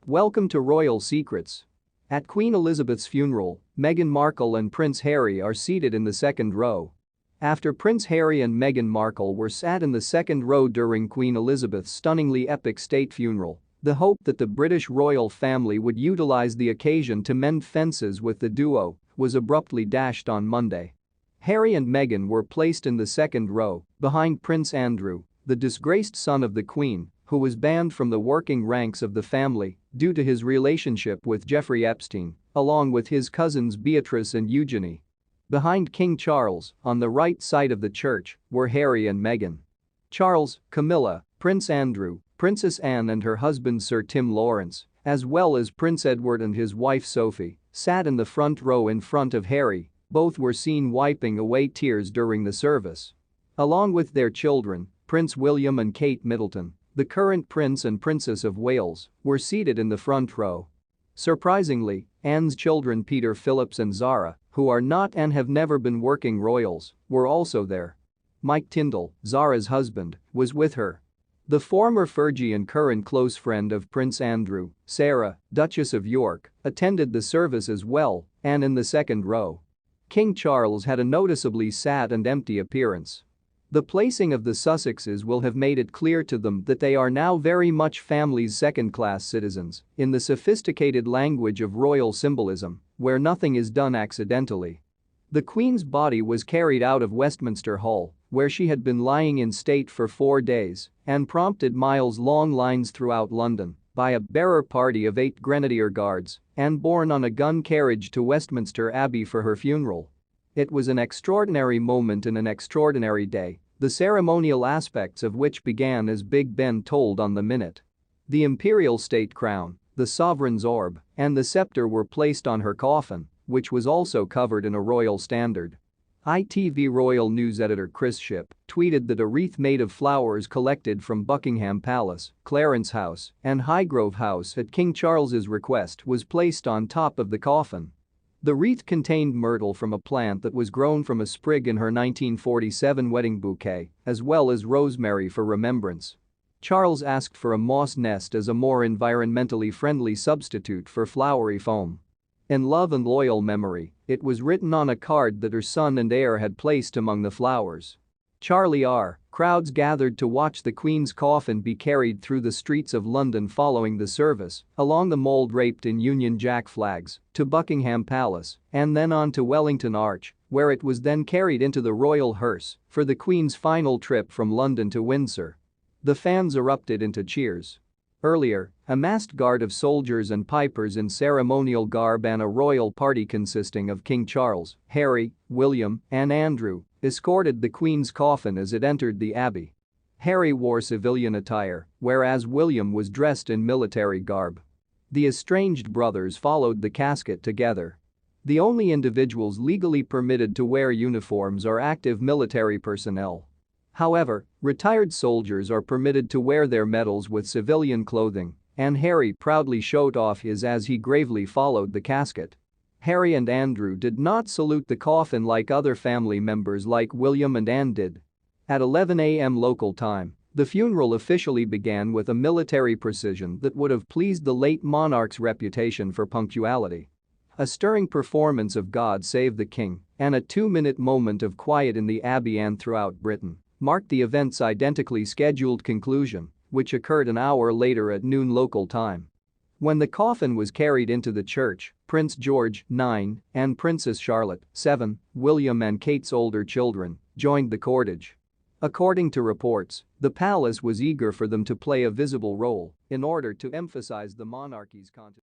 Welcome to Royal Secrets. At Queen Elizabeth's funeral, Meghan Markle and Prince Harry are seated in the second row. After Prince Harry and Meghan Markle were sat in the second row during Queen Elizabeth's stunningly epic state funeral, the hope that the British royal family would utilize the occasion to mend fences with the duo was abruptly dashed on Monday. Harry and Meghan were placed in the second row, behind Prince Andrew, the disgraced son of the Queen, who was banned from the working ranks of the family due to his relationship with Jeffrey Epstein, along with his cousins Beatrice and Eugenie. Behind King Charles, on the right side of the church, were Harry and Meghan. Charles, Camilla, Prince Andrew, Princess Anne and her husband Sir Tim Lawrence, as well as Prince Edward and his wife Sophie, sat in the front row in front of Harry. Both were seen wiping away tears during the service. Along with their children, Prince William and Kate Middleton, the current Prince and Princess of Wales, were seated in the front row. Surprisingly, Anne's children Peter Phillips and Zara, who are not and have never been working royals, were also there. Mike Tyndall, Zara's husband, was with her. The former Fergie and current close friend of Prince Andrew, Sarah, Duchess of York, attended the service as well, and in the second row. King Charles had a noticeably sad and empty appearance. The placing of the Sussexes will have made it clear to them that they are now very much family's second-class citizens, in the sophisticated language of royal symbolism, where nothing is done accidentally. The Queen's body was carried out of Westminster Hall, where she had been lying in state for 4 days, and prompted miles-long lines throughout London, by a bearer party of 8 Grenadier Guards, and borne on a gun carriage to Westminster Abbey for her funeral. It was an extraordinary moment and an extraordinary day, the ceremonial aspects of which began as Big Ben tolled on the minute. The imperial state crown, the sovereign's orb, and the scepter were placed on her coffin, which was also covered in a royal standard. ITV Royal News editor Chris Shipp tweeted that a wreath made of flowers collected from Buckingham Palace, Clarence House, and Highgrove House at King Charles's request was placed on top of the coffin. The wreath contained myrtle from a plant that was grown from a sprig in her 1947 wedding bouquet, as well as rosemary for remembrance. Charles asked for a moss nest as a more environmentally friendly substitute for flowery foam. In love and loyal memory, it was written on a card that her son and heir had placed among the flowers. Charlie R. Crowds gathered to watch the Queen's coffin be carried through the streets of London following the service, along the mole draped in Union Jack flags, to Buckingham Palace, and then on to Wellington Arch, where it was then carried into the royal hearse for the Queen's final trip from London to Windsor. The fans erupted into cheers. Earlier, a massed guard of soldiers and pipers in ceremonial garb and a royal party consisting of King Charles, Harry, William, and Andrew escorted the Queen's coffin as it entered the Abbey. Harry wore civilian attire, whereas William was dressed in military garb. The estranged brothers followed the casket together. The only individuals legally permitted to wear uniforms are active military personnel. However, retired soldiers are permitted to wear their medals with civilian clothing, and Harry proudly showed off his as he gravely followed the casket. Harry and Andrew did not salute the coffin like other family members like William and Anne did. At 11 a.m. local time, the funeral officially began with a military precision that would have pleased the late monarch's reputation for punctuality. A stirring performance of God Save the King and a 2-minute moment of quiet in the Abbey and throughout Britain marked the event's identically scheduled conclusion, which occurred an hour later at noon local time. When the coffin was carried into the church, Prince George, 9, and Princess Charlotte, 7, William and Kate's older children, joined the cortege. According to reports, the palace was eager for them to play a visible role in order to emphasize the monarchy's continuity.